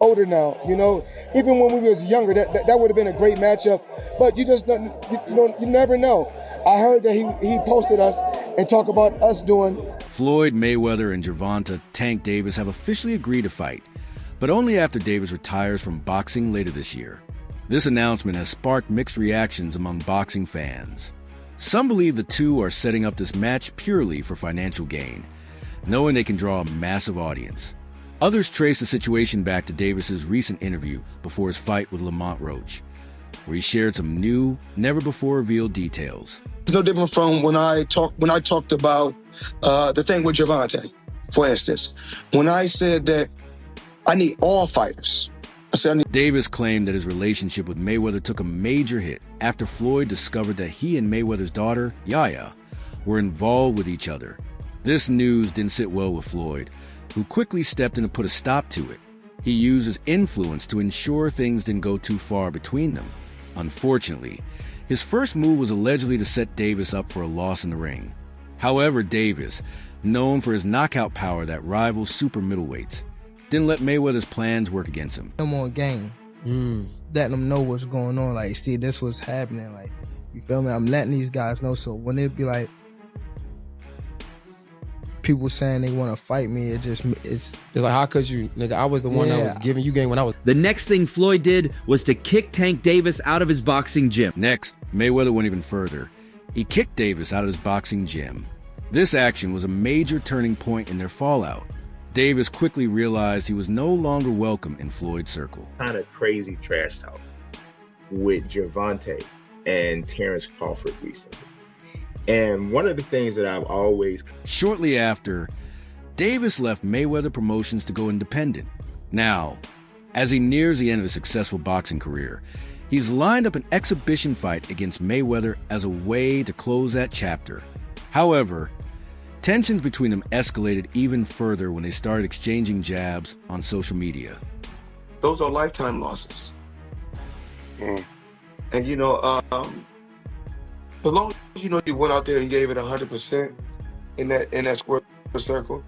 older now, you know. Even when we was younger, that would have been a great matchup. But you just you never know. I heard that he posted us and talked about us doing. Floyd Mayweather and Gervonta "Tank" Davis have officially agreed to fight, but only after Davis retires from boxing later this year. This announcement has sparked mixed reactions among boxing fans. Some believe the two are setting up this match purely for financial gain, knowing they can draw a massive audience. Others trace the situation back to Davis's recent interview before his fight with Lamont Roach, where he shared some new, never-before-revealed details. It's no different from when I talked about the thing with Gervonta, for instance. When I said that I need all fighters. Davis claimed that his relationship with Mayweather took a major hit after Floyd discovered that he and Mayweather's daughter, Yaya, were involved with each other. This news didn't sit well with Floyd, who quickly stepped in to put a stop to it. He used his influence to ensure things didn't go too far between them. Unfortunately, his first move was allegedly to set Davis up for a loss in the ring. However, Davis, known for his knockout power that rivals super middleweights, didn't let Mayweather's plans work against him. I'm on game, letting them know what's going on. Like, see, this was happening. Like, you feel me? I'm letting these guys know. So when it be like people saying they want to fight me, it's like, how could you, nigga? I was the one that was giving you game when I was. The next thing Floyd did was to kick Tank Davis out of his boxing gym. Next, Mayweather went even further. He kicked Davis out of his boxing gym. This action was a major turning point in their fallout. Davis quickly realized he was no longer welcome in Floyd's circle. Kind of crazy trash talk with Gervonta and Terrence Crawford recently. And one of the things that I've always... Shortly after, Davis left Mayweather Promotions to go independent. Now, as he nears the end of his successful boxing career, he's lined up an exhibition fight against Mayweather as a way to close that chapter. However, tensions between them escalated even further when they started exchanging jabs on social media. Those are lifetime losses. And you know, as long as you know you went out there and gave it 100% in that square circle,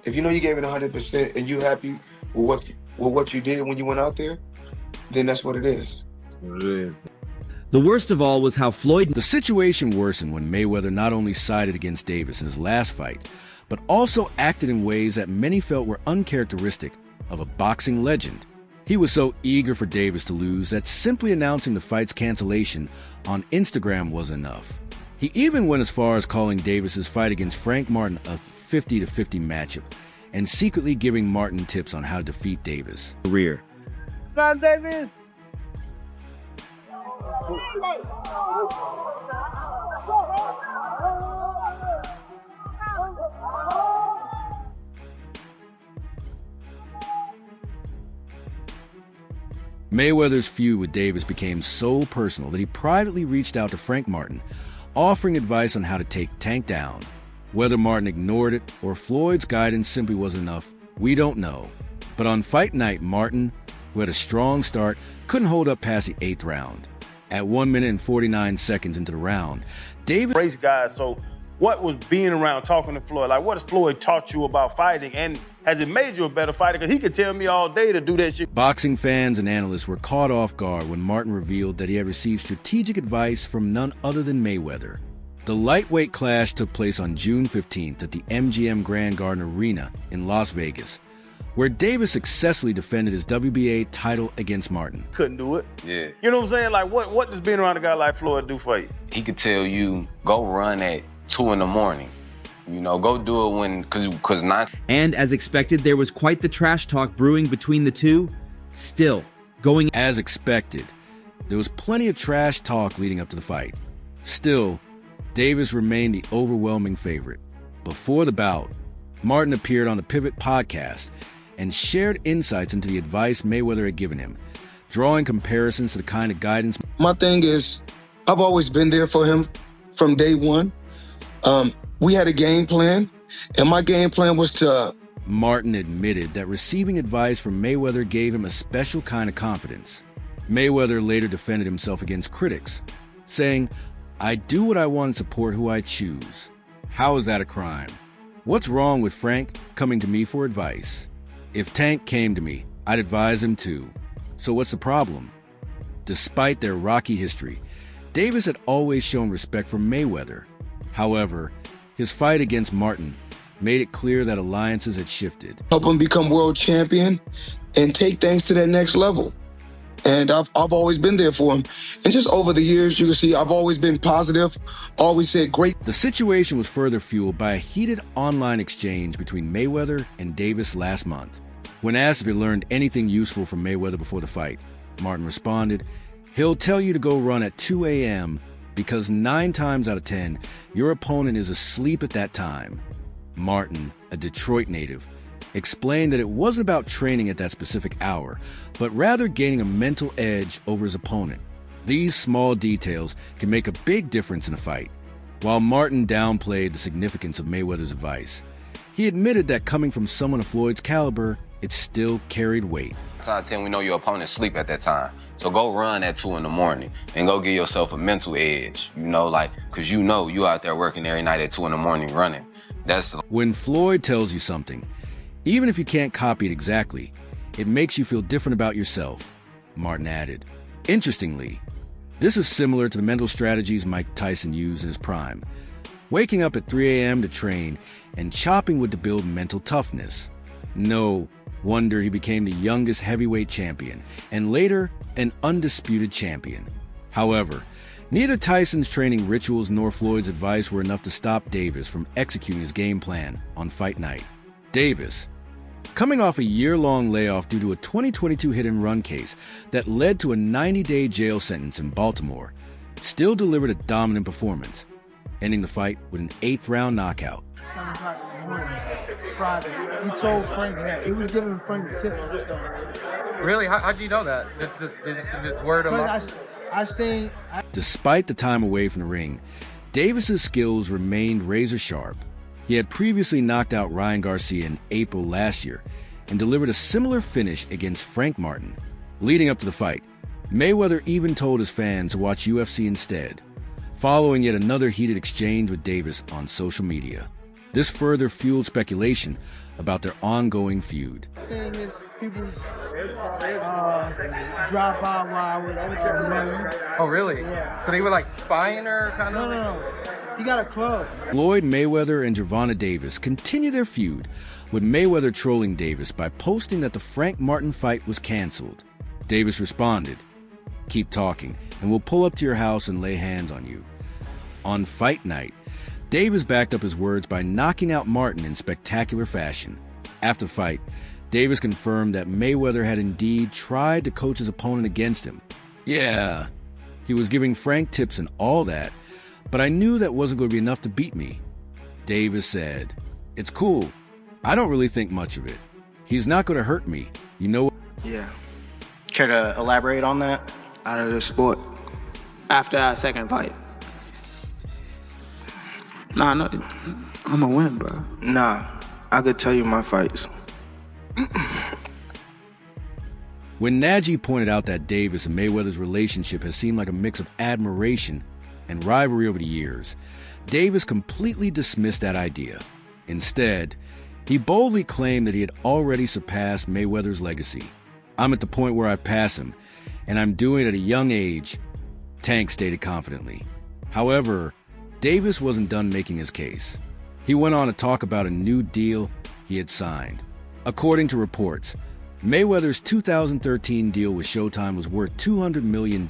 if you know you gave it 100% and you happy with what you did when you went out there, then that's what it is. The worst of all was how Floyd... The situation worsened when Mayweather not only sided against Davis in his last fight, but also acted in ways that many felt were uncharacteristic of a boxing legend. He was so eager for Davis to lose that simply announcing the fight's cancellation on Instagram was enough. He even went as far as calling Davis's fight against Frank Martin a 50-50 matchup and secretly giving Martin tips on how to defeat Davis. Career. Come on, Davis! Mayweather's feud with Davis became so personal that he privately reached out to Frank Martin, offering advice on how to take Tank down. Whether Martin ignored it or Floyd's guidance simply wasn't enough, we don't know. But on fight night, Martin, who had a strong start, couldn't hold up past the 8th round. At 1 minute and 49 seconds into the round, Davis... Race guys, so what was being around talking to Floyd? Like, what has Floyd taught you about fighting? And has it made you a better fighter? Because he could tell me all day to do that shit. Boxing fans and analysts were caught off guard when Martin revealed that he had received strategic advice from none other than Mayweather. The lightweight clash took place on June 15th at the MGM Grand Garden Arena in Las Vegas, where Davis successfully defended his WBA title against Martin. Couldn't do it. Yeah. You know what I'm saying? Like, what does being around a guy like Floyd do for you? He could tell you, go run at 2 in the morning. You know, go do it when, cause not. And as expected, there was quite the trash talk brewing between the two. Still, going as expected, there was plenty of trash talk leading up to the fight. Still, Davis remained the overwhelming favorite. Before the bout, Martin appeared on the Pivot podcast and shared insights into the advice Mayweather had given him, drawing comparisons to the kind of guidance. My thing is, I've always been there for him from day one. We had a game plan, and my game plan was to... Martin admitted that receiving advice from Mayweather gave him a special kind of confidence. Mayweather later defended himself against critics, saying, "I do what I want and support who I choose. How is that a crime? What's wrong with Frank coming to me for advice? If Tank came to me, I'd advise him to. So what's the problem? Despite their rocky history, Davis had always shown respect for Mayweather. However, his fight against Martin made it clear that alliances had shifted. Help him become world champion and take things to that next level. And I've always been there for him. And just over the years, you can see I've always been positive, always said great. The situation was further fueled by a heated online exchange between Mayweather and Davis last month. When asked if he learned anything useful from Mayweather before the fight, Martin responded, "He'll tell you to go run at 2 a.m. because 9 times out of 10, your opponent is asleep at that time." Martin, a Detroit native, explained that it wasn't about training at that specific hour, but rather gaining a mental edge over his opponent. These small details can make a big difference in a fight. While Martin downplayed the significance of Mayweather's advice, he admitted that coming from someone of Floyd's caliber, it still carried weight. 9 out of 10, we know your opponent sleep at that time. So go run at 2 in the morning and go give yourself a mental edge, because you out there working every night at 2 in the morning running. When Floyd tells you something, even if you can't copy it exactly, it makes you feel different about yourself, Martin added. Interestingly, this is similar to the mental strategies Mike Tyson used in his prime, waking up at 3 a.m. to train and chopping wood to build mental toughness. No wonder he became the youngest heavyweight champion and later an undisputed champion. However, neither Tyson's training rituals nor Floyd's advice were enough to stop Davis from executing his game plan on fight night. Davis, coming off a year-long layoff due to a 2022 hit-and-run case that led to a 90-day jail sentence in Baltimore, still delivered a dominant performance, ending the fight with an 8th-round knockout. 7 o'clock in the morning, Friday. He told Frank that. He was giving Frank tips and stuff. Really? How'd you know that? This word of mouth? I seen... Despite the time away from the ring, Davis's skills remained razor-sharp. He had previously knocked out Ryan Garcia in April last year and delivered a similar finish against Frank Martin. Leading up to the fight, Mayweather even told his fans to watch UFC instead, following yet another heated exchange with Davis on social media. This further fueled speculation about their ongoing feud. Seeing is people drive by while I was running. Oh, really? Yeah. So they were spying her, kind of? No. He got a club. Floyd Mayweather and Gervonta Davis continue their feud, with Mayweather trolling Davis by posting that the Frank Martin fight was canceled. Davis responded, "Keep talking, and we'll pull up to your house and lay hands on you." On fight night, Davis backed up his words by knocking out Martin in spectacular fashion. After the fight, Davis confirmed that Mayweather had indeed tried to coach his opponent against him. "Yeah, he was giving Frank tips and all that, but I knew that wasn't going to be enough to beat me." Davis said, "It's cool. I don't really think much of it. He's not going to hurt me. You know." Yeah. Care to elaborate on that? Out of the sport. After our second fight. Nah, no, I'm gonna win, bro. Nah, I could tell you my fights. When Nagy pointed out that Davis and Mayweather's relationship has seemed like a mix of admiration and rivalry over the years, Davis completely dismissed that idea. Instead, he boldly claimed that he had already surpassed Mayweather's legacy. "I'm at the point where I pass him, and I'm doing it at a young age," Tank stated confidently. However, Davis wasn't done making his case. He went on to talk about a new deal he had signed. According to reports, Mayweather's 2013 deal with Showtime was worth $200 million,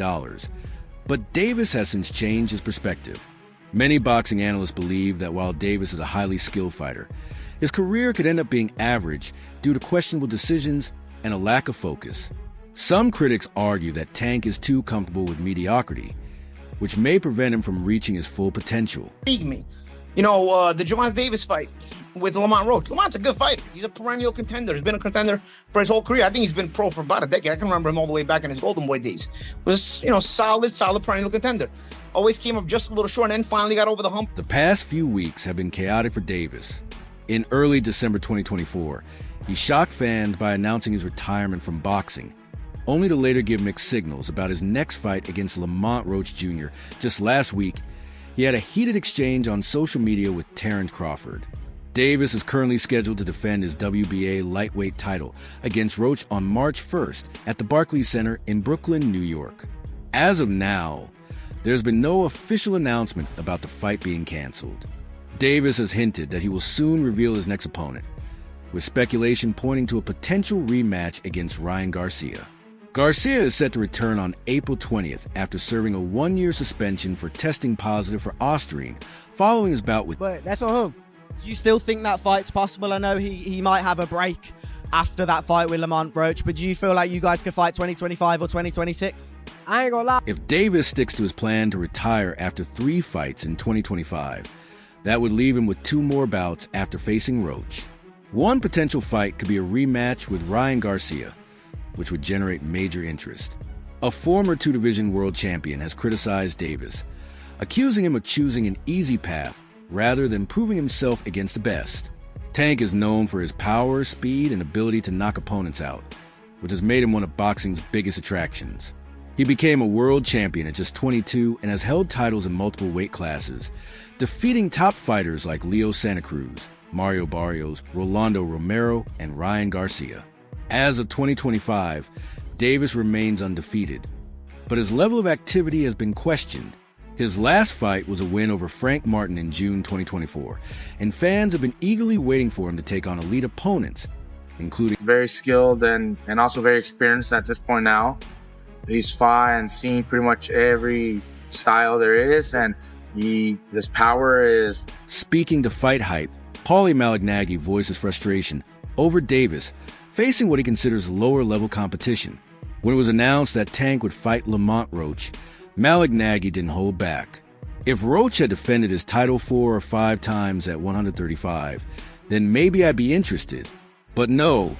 but Davis has since changed his perspective. Many boxing analysts believe that while Davis is a highly skilled fighter, his career could end up being average due to questionable decisions and a lack of focus. Some critics argue that Tank is too comfortable with mediocrity, which may prevent him from reaching his full potential. Me. The Gervonta Davis fight with Lamont Roach. Lamont's a good fighter. He's a perennial contender. He's been a contender for his whole career. I think he's been pro for about a decade. I can remember him all the way back in his Golden Boy days. Was, solid perennial contender. Always came up just a little short and then finally got over the hump. The past few weeks have been chaotic for Davis. In early December 2024, he shocked fans by announcing his retirement from boxing, only to later give mixed signals about his next fight against Lamont Roach Jr. Just last week, he had a heated exchange on social media with Terrence Crawford. Davis is currently scheduled to defend his WBA lightweight title against Roach on March 1st at the Barclays Center in Brooklyn, New York. As of now, there's been no official announcement about the fight being canceled. Davis has hinted that he will soon reveal his next opponent, with speculation pointing to a potential rematch against Ryan Garcia. Garcia is set to return on April 20th after serving a 1-year suspension for testing positive for Osterine following his bout with... But that's on him. Do you still think that fight's possible? I know he might have a break after that fight with Lamont Roach, but do you feel like you guys could fight 2025 or 2026? I ain't gonna lie. If Davis sticks to his plan to retire after 3 fights in 2025, that would leave him with 2 more bouts after facing Roach. One potential fight could be a rematch with Ryan Garcia, which would generate major interest. A former 2-division world champion has criticized Davis, accusing him of choosing an easy path rather than proving himself against the best. Tank is known for his power, speed, and ability to knock opponents out, which has made him one of boxing's biggest attractions. He became a world champion at just 22 and has held titles in multiple weight classes, defeating top fighters like Leo Santa Cruz, Mario Barrios, Rolando Romero, and Ryan Garcia. As of 2025, Davis remains undefeated, but his level of activity has been questioned. His last fight was a win over Frank Martin in June 2024, and fans have been eagerly waiting for him to take on elite opponents, including... Very skilled and also very experienced at this point now. He's fought and seen pretty much every style there is, and his power is... Speaking to Fight Hype, Paulie Malignaggi voices frustration over Davis facing what he considers lower-level competition. When it was announced that Tank would fight Lamont Roach, Malignaggi didn't hold back. If Roach had defended his title 4 or 5 times at 135, then maybe I'd be interested. But no,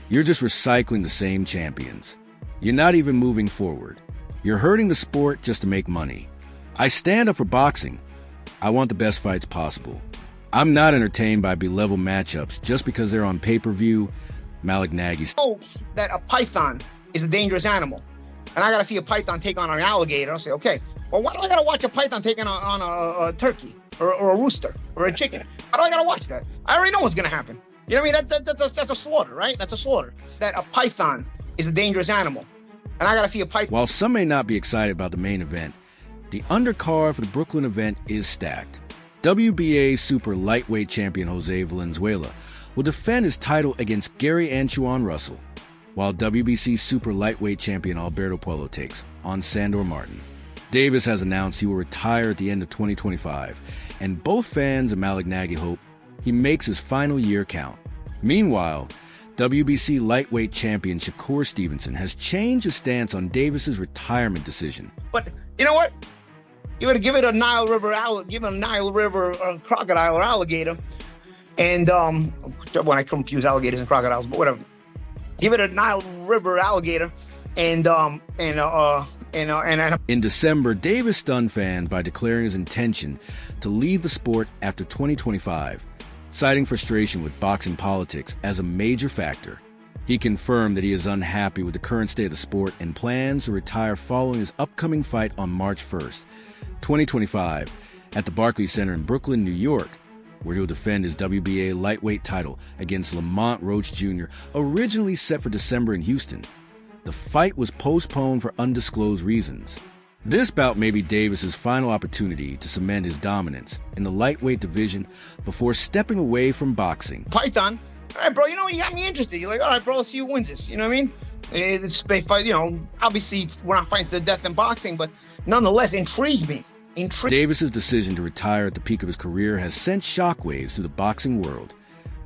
you're just recycling the same champions. You're not even moving forward. You're hurting the sport just to make money. I stand up for boxing. I want the best fights possible. I'm not entertained by be-level matchups just because they're on pay-per-view. Malignaggi. Oh, that a python is a dangerous animal, and I gotta see a python take on an alligator. I'll say, okay, well, why do I gotta watch a python taking on a turkey or a rooster or a chicken? Why do I gotta watch that? I already know what's gonna happen. You know what I mean? That's a slaughter, right? That's a slaughter. That a python is a dangerous animal, and I gotta see a python. While some may not be excited about the main event, the undercard for the Brooklyn event is stacked. WBA super lightweight champion Jose Valenzuela will defend his title against Gary Antoine Russell, while WBC super lightweight champion Alberto Puello takes on Sandor Martin. Davis has announced he will retire at the end of 2025, and both fans and Malignaggi hope he makes his final year count. Meanwhile, WBC lightweight champion Shakur Stevenson has changed his stance on Davis's retirement decision. But you know what? You would give it a Nile River crocodile or alligator, and when I confuse alligators and crocodiles, but whatever. Give it a Nile River alligator, and In December, Davis stunned fans by declaring his intention to leave the sport after 2025, citing frustration with boxing politics as a major factor. He confirmed that he is unhappy with the current state of the sport and plans to retire following his upcoming fight on March 1st, 2025, at the Barclays Center in Brooklyn, New York, where he'll defend his WBA lightweight title against Lamont Roach Jr., originally set for December in Houston. The fight was postponed for undisclosed reasons. This bout may be Davis's final opportunity to cement his dominance in the lightweight division before stepping away from boxing. Python, all right, bro, you know, you got me interested. You're like, all right, bro, let's see who wins this. You know what I mean? They fight, you know, obviously we're not fighting to the death in boxing, but nonetheless, intrigue me. Davis's decision to retire at the peak of his career has sent shockwaves through the boxing world,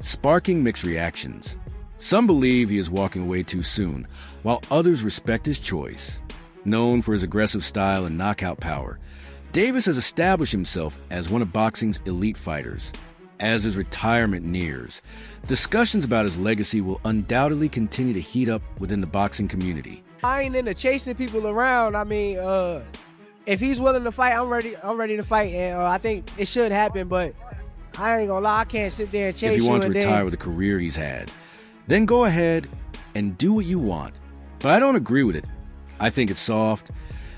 sparking mixed reactions. Some believe he is walking away too soon, while others respect his choice. Known for his aggressive style and knockout power, Davis has established himself as one of boxing's elite fighters. As his retirement nears, discussions about his legacy will undoubtedly continue to heat up within the boxing community. I ain't into chasing people around. I mean, if he's willing to fight, I'm ready to fight, and I think it should happen. But I ain't gonna lie, I can't sit there and chase you. If you want to retire with the career he's had, then go ahead and do what you want. But I don't agree with it. I think it's soft.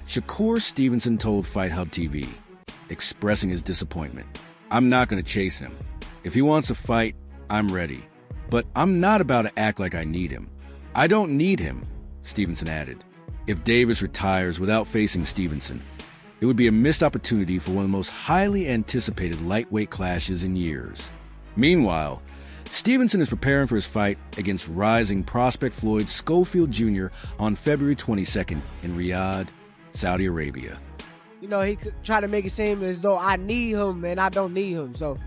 Shakur Stevenson told Fight Hub TV, expressing his disappointment, "I'm not going to chase him. If he wants to fight, I'm ready. But I'm not about to act like I need him. I don't need him, Stevenson added. If Davis retires without facing Stevenson, it would be a missed opportunity for one of the most highly anticipated lightweight clashes in years. Meanwhile, Stevenson is preparing for his fight against rising prospect Floyd Schofield Jr. on February 22nd in Riyadh, Saudi Arabia. You know, he could try to make it seem as though I need him, and I don't need him. So